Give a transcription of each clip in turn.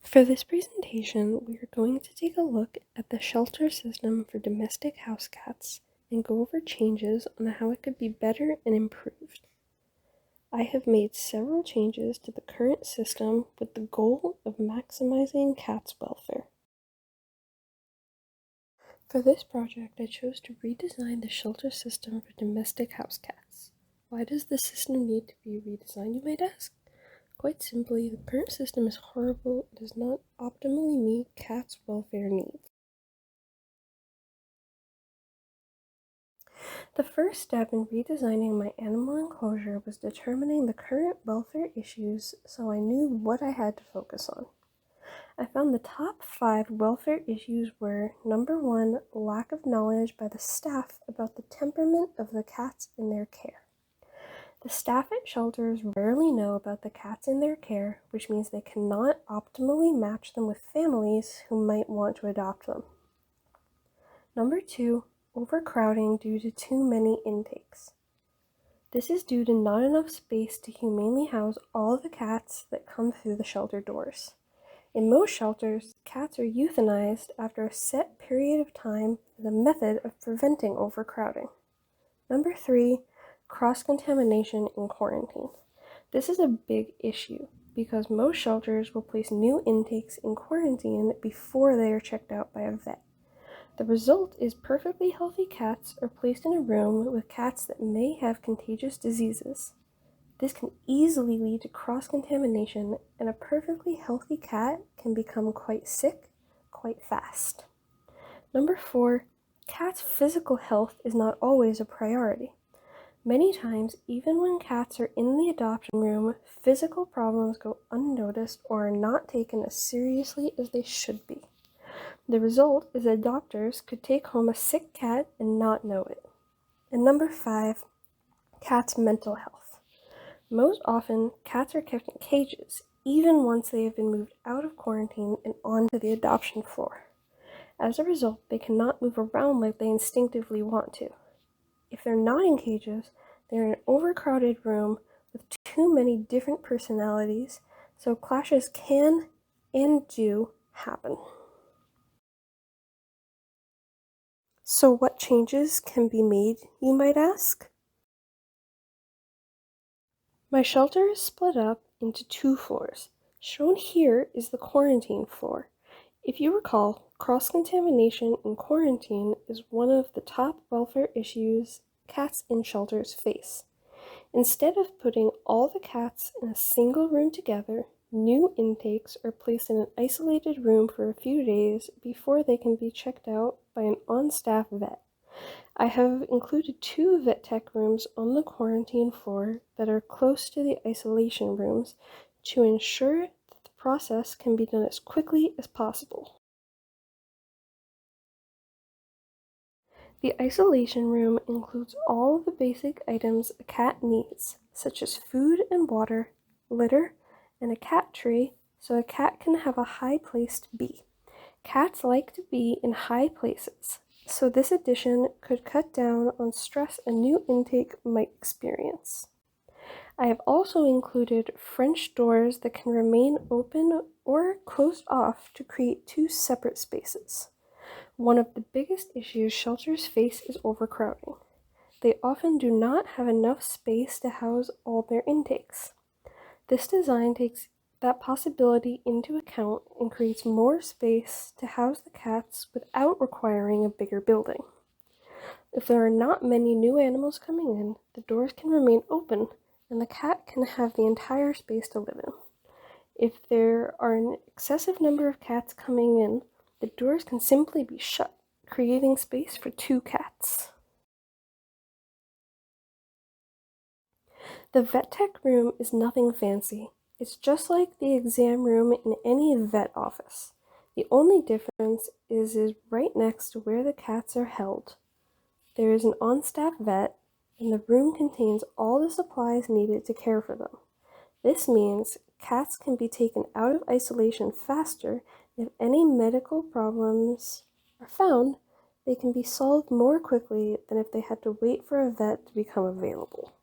For this presentation, we are going to take a look at the shelter system for domestic house cats and go over changes on how it could be better and improved. I have made several changes to the current system with the goal of maximizing cats' welfare. For this project, I chose to redesign the shelter system for domestic house cats. Why does the system need to be redesigned, you might ask? Quite simply, the current system is horrible and does not optimally meet cats' welfare needs. The first step in redesigning my animal enclosure was determining the current welfare issues so I knew what I had to focus on. I found the top 5 welfare issues were: number 1, lack of knowledge by the staff about the temperament of the cats in their care. The staff at shelters rarely know about the cats in their care, which means they cannot optimally match them with families who might want to adopt them. Number 2, overcrowding due to too many intakes. This is due to not enough space to humanely house all the cats that come through the shelter doors. In most shelters, cats are euthanized after a set period of time as a method of preventing overcrowding. Number 3, cross-contamination in quarantine. This is a big issue because most shelters will place new intakes in quarantine before they are checked out by a vet. The result is perfectly healthy cats are placed in a room with cats that may have contagious diseases. This can easily lead to cross-contamination, and a perfectly healthy cat can become quite sick quite fast. Number 4, cats' physical health is not always a priority. Many times, even when cats are in the adoption room, physical problems go unnoticed or are not taken as seriously as they should be. The result is that adopters could take home a sick cat and not know it. And number 5, cats' mental health. Most often, cats are kept in cages, even once they have been moved out of quarantine and onto the adoption floor. As a result, they cannot move around like they instinctively want to. If they're not in cages, they're in an overcrowded room with too many different personalities, so clashes can and do happen. So what changes can be made, you might ask? My shelter is split up into 2 floors. Shown here is the quarantine floor. If you recall, cross-contamination in quarantine is one of the top welfare issues cats in shelters face. Instead of putting all the cats in a single room together, new intakes are placed in an isolated room for a few days before they can be checked out by an on-staff vet. I have included 2 vet tech rooms on the quarantine floor that are close to the isolation rooms to ensure that the process can be done as quickly as possible. The isolation room includes all of the basic items a cat needs, such as food and water, litter, and a cat tree so a cat can have a high place to be. Cats like to be in high places, so this addition could cut down on stress a new intake might experience. I have also included French doors that can remain open or closed off to create 2 separate spaces. One of the biggest issues shelters face is overcrowding. They often do not have enough space to house all their intakes. This design takes that possibility into account and creates more space to house the cats without requiring a bigger building. If there are not many new animals coming in, the doors can remain open and the cat can have the entire space to live in. If there are an excessive number of cats coming in, the doors can simply be shut, creating space for 2 cats. The vet tech room is nothing fancy. It's just like the exam room in any vet office. The only difference is right next to where the cats are held. There is an on-staff vet, and the room contains all the supplies needed to care for them. This means cats can be taken out of isolation faster. If any medical problems are found, they can be solved more quickly than if they had to wait for a vet to become available.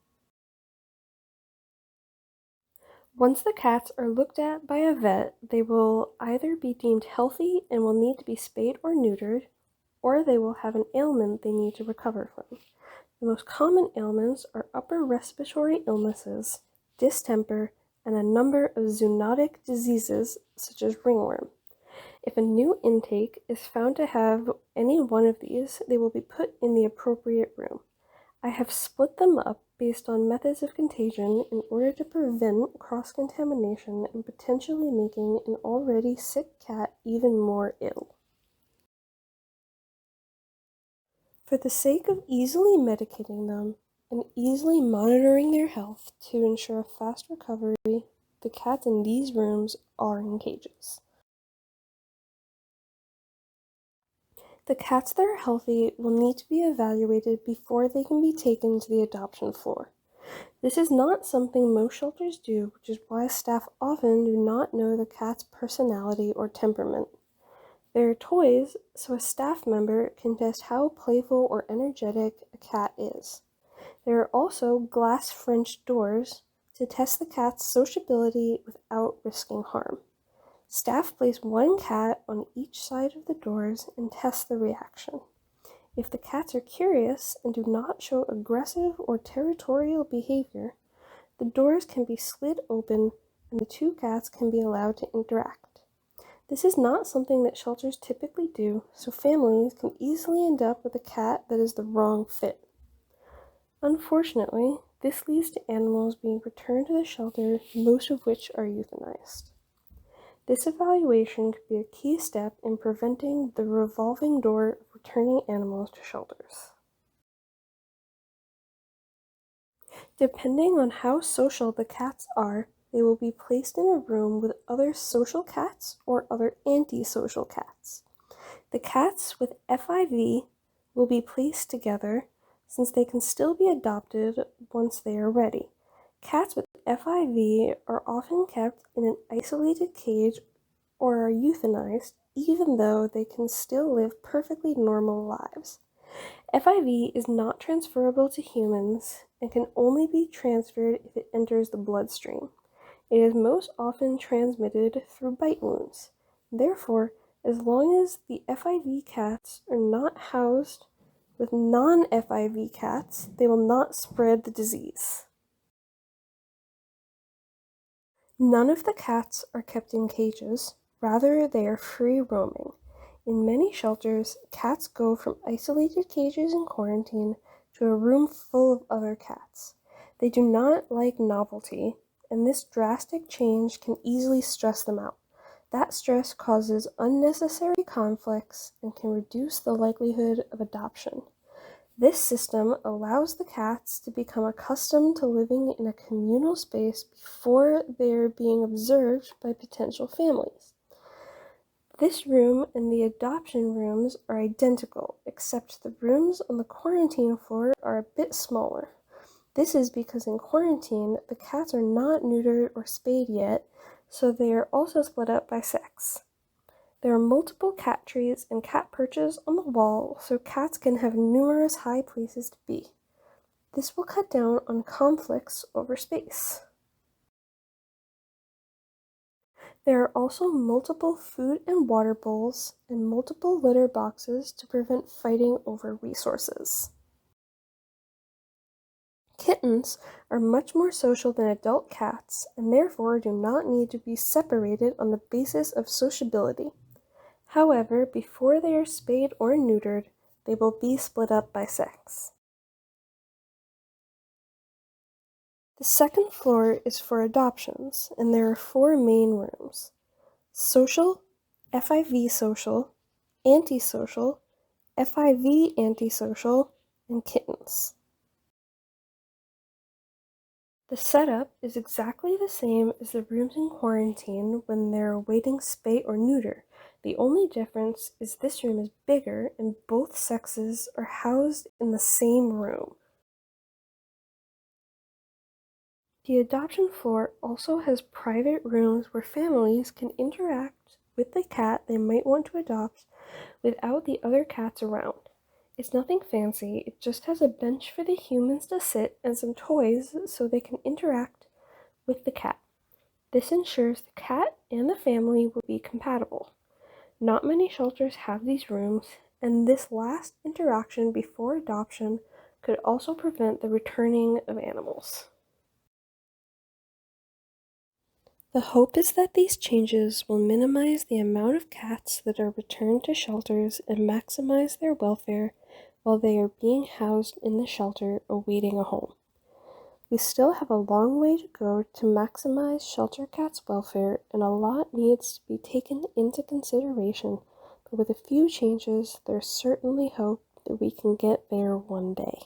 Once the cats are looked at by a vet, they will either be deemed healthy and will need to be spayed or neutered, or they will have an ailment they need to recover from. The most common ailments are upper respiratory illnesses, distemper, and a number of zoonotic diseases such as ringworm. If a new intake is found to have any one of these, they will be put in the appropriate room. I have split them up based on methods of contagion in order to prevent cross-contamination and potentially making an already sick cat even more ill. For the sake of easily medicating them and easily monitoring their health to ensure a fast recovery, the cats in these rooms are in cages. The cats that are healthy will need to be evaluated before they can be taken to the adoption floor. This is not something most shelters do, which is why staff often do not know the cat's personality or temperament. They are toys, so a staff member can test how playful or energetic a cat is. There are also glass French doors to test the cat's sociability without risking harm. Staff place one cat on each side of the doors and test the reaction. If the cats are curious and do not show aggressive or territorial behavior, the doors can be slid open and the two cats can be allowed to interact. This is not something that shelters typically do, so families can easily end up with a cat that is the wrong fit. Unfortunately, this leads to animals being returned to the shelter, most of which are euthanized. This evaluation could be a key step in preventing the revolving door of returning animals to shelters. Depending on how social the cats are, they will be placed in a room with other social cats or other antisocial cats. The cats with FIV will be placed together since they can still be adopted once they are ready. Cats with FIV are often kept in an isolated cage or are euthanized even though they can still live perfectly normal lives. FIV is not transferable to humans and can only be transferred if it enters the bloodstream. It is most often transmitted through bite wounds. Therefore, as long as the FIV cats are not housed with non-FIV cats, they will not spread the disease. None of the cats are kept in cages, rather they are free roaming. In many shelters, cats go from isolated cages in quarantine to a room full of other cats. They do not like novelty, and this drastic change can easily stress them out. That stress causes unnecessary conflicts and can reduce the likelihood of adoption. This system allows the cats to become accustomed to living in a communal space before they're being observed by potential families. This room and the adoption rooms are identical, except the rooms on the quarantine floor are a bit smaller. This is because in quarantine, the cats are not neutered or spayed yet, so they are also split up by sex. There are multiple cat trees and cat perches on the wall, so cats can have numerous high places to be. This will cut down on conflicts over space. There are also multiple food and water bowls and multiple litter boxes to prevent fighting over resources. Kittens are much more social than adult cats and therefore do not need to be separated on the basis of sociability. However, before they are spayed or neutered, they will be split up by sex. The second floor is for adoptions, and there are 4 main rooms: social, FIV social, antisocial, FIV antisocial, and kittens. The setup is exactly the same as the rooms in quarantine when they're awaiting spay or neuter. The only difference is this room is bigger and both sexes are housed in the same room. The adoption floor also has private rooms where families can interact with the cat they might want to adopt without the other cats around. It's nothing fancy, it just has a bench for the humans to sit and some toys so they can interact with the cat. This ensures the cat and the family will be compatible. Not many shelters have these rooms, and this last interaction before adoption could also prevent the returning of animals. The hope is that these changes will minimize the amount of cats that are returned to shelters and maximize their welfare while they are being housed in the shelter awaiting a home. We still have a long way to go to maximize shelter cats' welfare, and a lot needs to be taken into consideration, but with a few changes, there's certainly hope that we can get there one day.